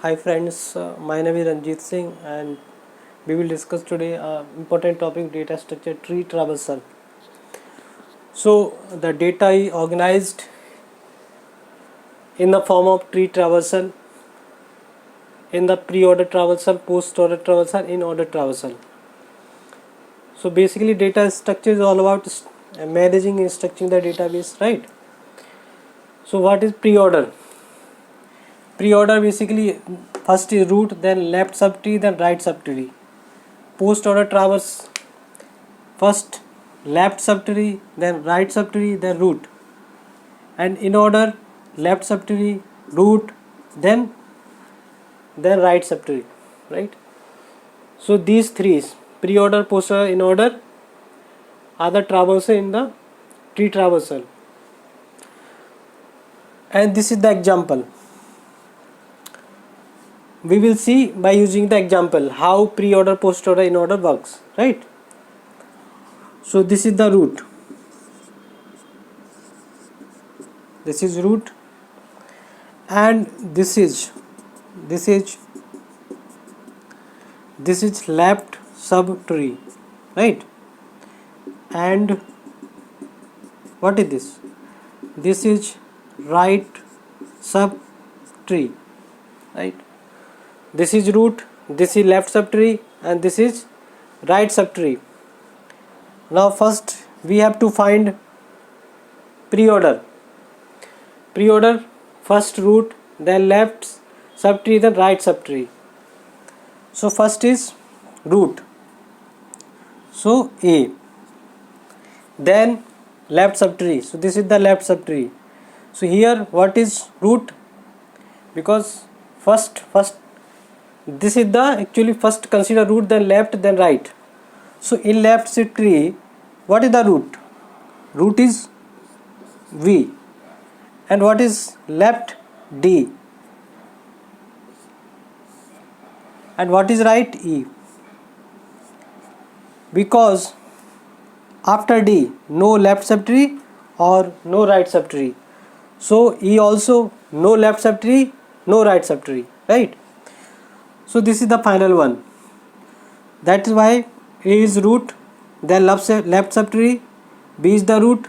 Hi friends, my name is Ranjit Singh and we will discuss today important topic data structure tree traversal. So the data is organized in the form of tree traversal, in the pre-order traversal, post-order traversal, in order traversal. So basically data structure is all about managing and structuring the database, right? So what is pre-order? Pre-order basically first is root, then left subtree, then right subtree. Post-order traverse first left subtree, then right subtree, then root, and in order left subtree, root, then right subtree, right? So these three pre-order, post-order, in order are the traversal in the tree traversal, and this is the example. We will see by using the example how pre-order, post-order, in order works, right? So this is the root. This is root, and this is left subtree, right? And what is this? This is right subtree, right? This is root, this is left subtree, and this is right subtree. Now first we have to find pre-order. Pre-order, first root, then left subtree, then right subtree. So first is root, so A, then left subtree, so this is the left subtree. So here what is root? Because first this is the actually first consider root, then left, then right. So in left subtree, what is the root? Root is V, and what is left? D, and what is right? E. Because after D no left subtree or no right subtree, so E also no left subtree, no right subtree, right? So this is the final one. That is why A is root, then left subtree, B is the root,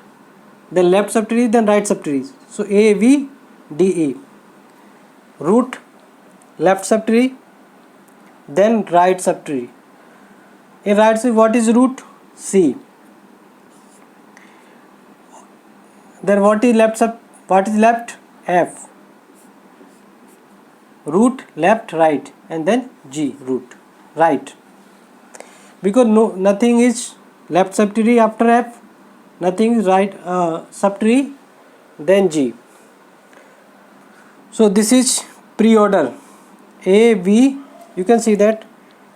then left subtree, then right subtree. So A, V, D, E. Root, left subtree, then right subtree. In right subtree, what is root? C. Then what is left? F. Root, left, right, and then G, root, right. Because nothing is left subtree after F, nothing is right subtree, then G. So this is pre-order. A, V, you can see that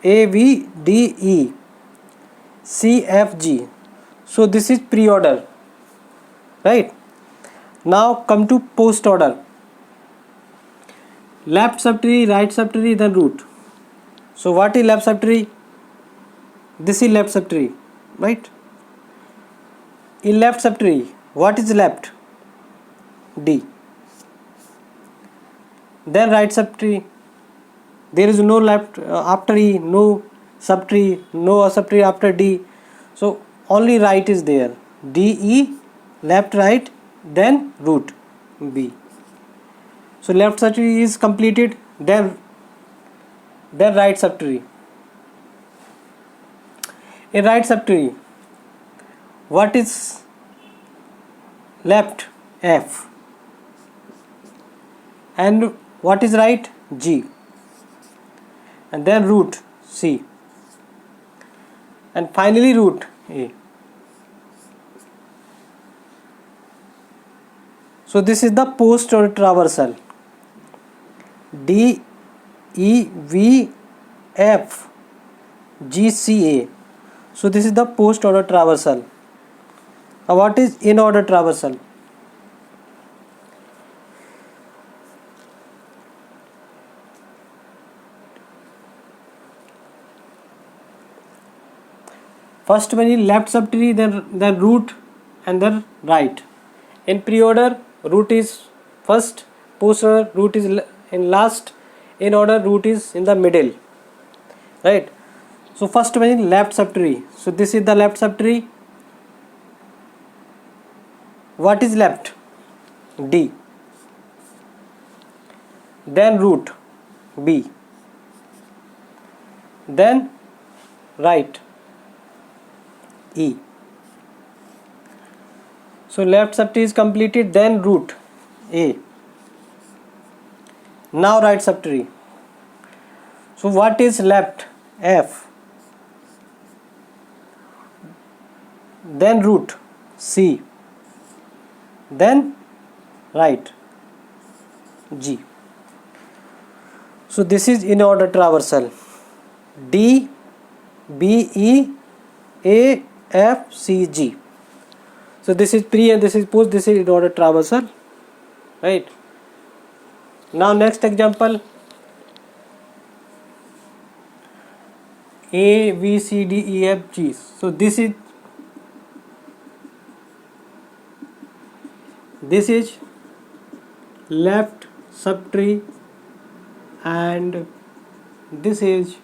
A, V, D, E, C, F, G. So this is pre-order, right? Now come to post-order. Left subtree, right subtree, then root. So what is left subtree? This is left subtree, right? In left subtree, what is left? D. Then right subtree, there is no left after E, no subtree, no subtree after D, so only right is there. D, E, left, right, then root, B. So left subtree is completed, then right subtree. In right subtree, what is left? F. And what is right? G. And then root, C. And finally root, A. So this is the post-order traversal. D, E, V, F, G, C, A. So this is the post-order traversal. Now what is in-order traversal? First one is left subtree, then root, and then right. In pre-order, root is first, post-order, root is in last. in order root is in the middle, right? So first one is left subtree. So this is the left subtree. What is left? D. Then root B. Then right E. So left subtree is completed, then root A. Now right subtree. So what is left? F. Then root C. Then right G. So this is in order traversal. D, B, E, A, F, C, G. So this is pre and this is post. This is in order traversal, right? Now next example. A, B, C, D, E, F, G. So this is left subtree and this is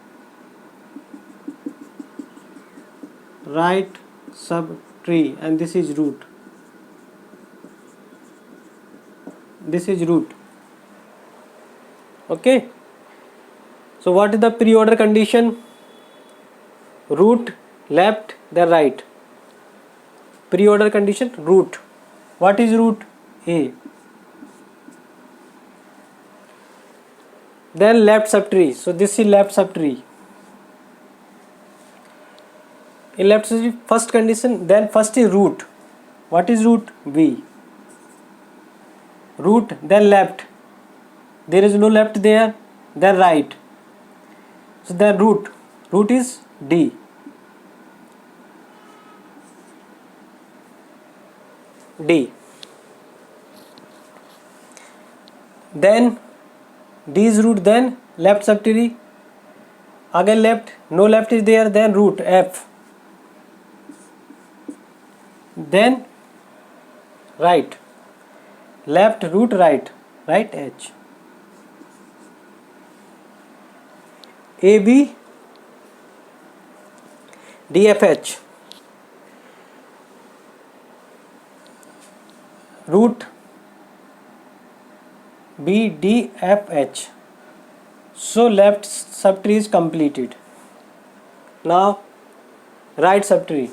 right subtree and this is root. This is root. Okay. So what is the pre-order condition? Root left, then right. Pre-order condition root. What is root? A. Then left subtree. So this is left subtree. In left subtree, first condition, then first is root. What is root? B. Root, then left. There is no left there, then right. So then root. Root is D. D. Then D is root, then left subtree. Again left, no left is there, then root F. Then right. Left root right. Right H. AB DFH. Root B D F H. So left subtree is completed. Now right subtree.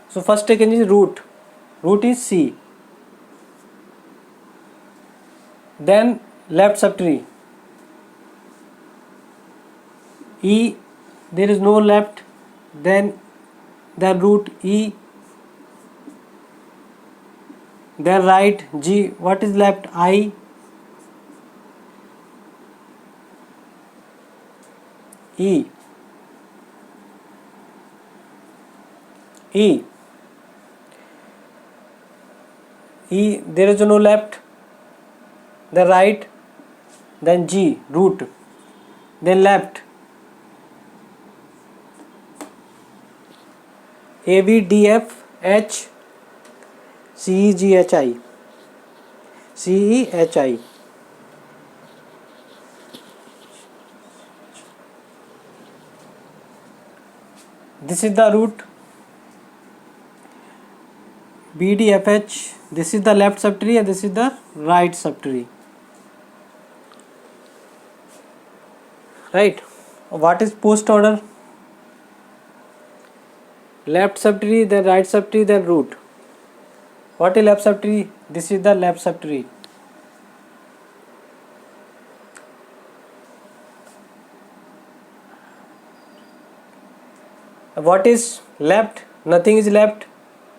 So first taken is root. Root is C. Then left subtree. E, there is no left. Then root E. Then right G. What is left? I. E. E. E, there is no left. Then right. Then G. Root. Then left. A B D F H C E G H I. C E H I. This is the root. B D F H. This is the left subtree and this is the right subtree. Right. What is post order? Left subtree, then right subtree, then root. What is left subtree? This is the left subtree. What is left? Nothing is left.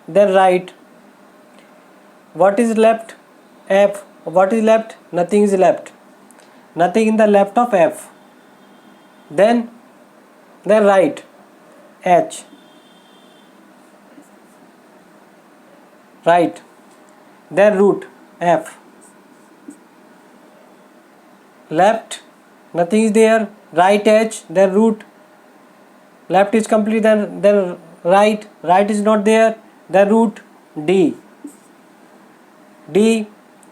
Then right. What is left? F. What is left? Nothing is left. Nothing in the left of F. Then right. H. Right. Then root F. Left. Nothing is there. Right H. Then root. Left is complete. Then right. Right is not there. Then root D. D.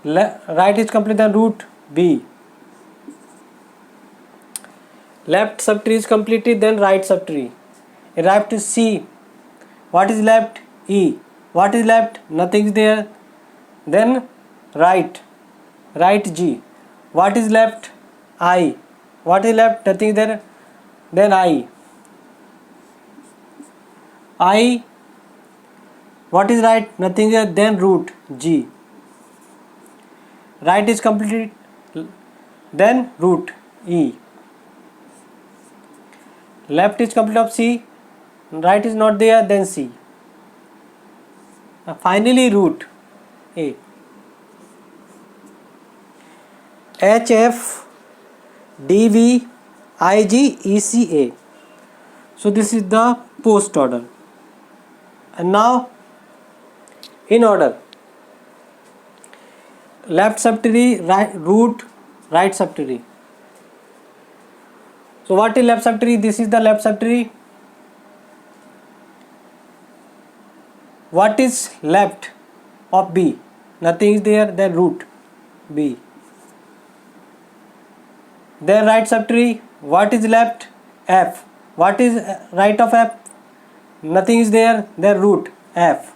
Right is complete. Then root B. Left subtree is completed, then right subtree. Left is C. What is left? E. What is left? Nothing is there. Then right. Right G. What is left? I. What is left? Nothing is there. Then I. I. What is right? Nothing is there. Then root G. Right is completed. Then root E. Left is complete of C. Right is not there. Then C. Finally root A. H F D V I G E C A. So this is the post order. And now in order. Left subtree, right root, right subtree. So what is left subtree? This is the left subtree. What is left of B? Nothing is there. Then root B. Then right subtree. What is left? F. What is right of F? Nothing is there. Then root F.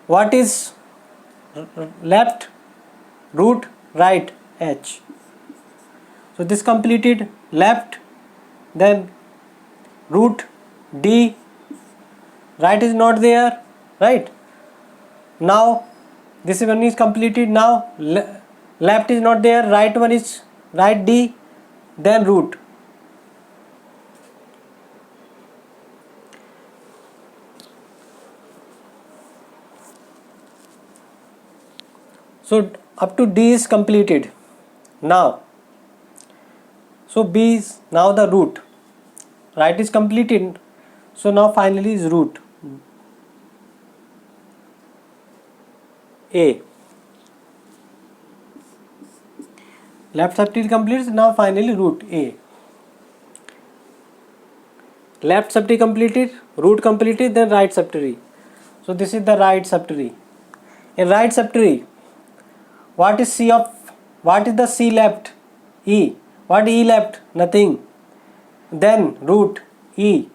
What is left? Root right H. So this completed. Left, then root D. Right is not there, right? Now this one is completed. Now left is not there, right one is right D, then root. So up to D is completed. Now so B is now the root. Right is completed. So now finally is root A. Left subtree completes. Now finally root A. Left subtree completed, root completed, then right subtree. So this is the right subtree. In right subtree, what is the C left? E. What E left? Nothing. Then root E.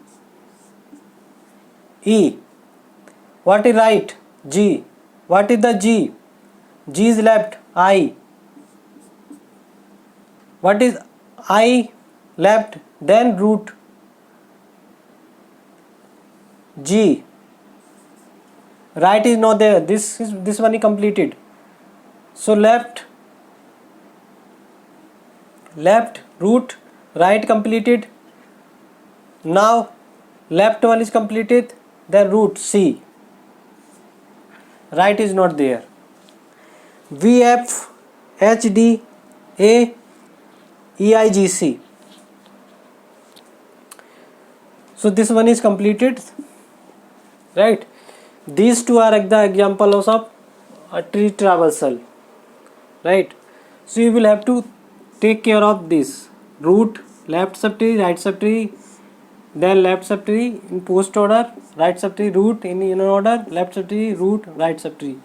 E. What is right? G. What is the G? G is left. I. What is I left? Then root G. Right is not there. This one is completed. So left root, right completed. Now left one is completed, then root C. Right is not there. VF HD A EIGC. So this one is completed, right? These two are the examples of a tree traversal, right? So you will have to take care of this: root, left subtree, right subtree, then left subtree in post order, right subtree, root in inner order, left subtree, root, right subtree.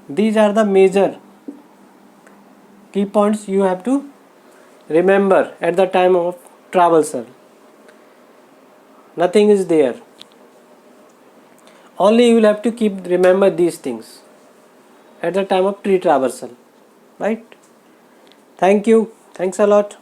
These are the major key points you have to remember at the time of traversal. Nothing is there. Only you will have to remember these things at the time of tree traversal, right? Thank you. Thanks a lot.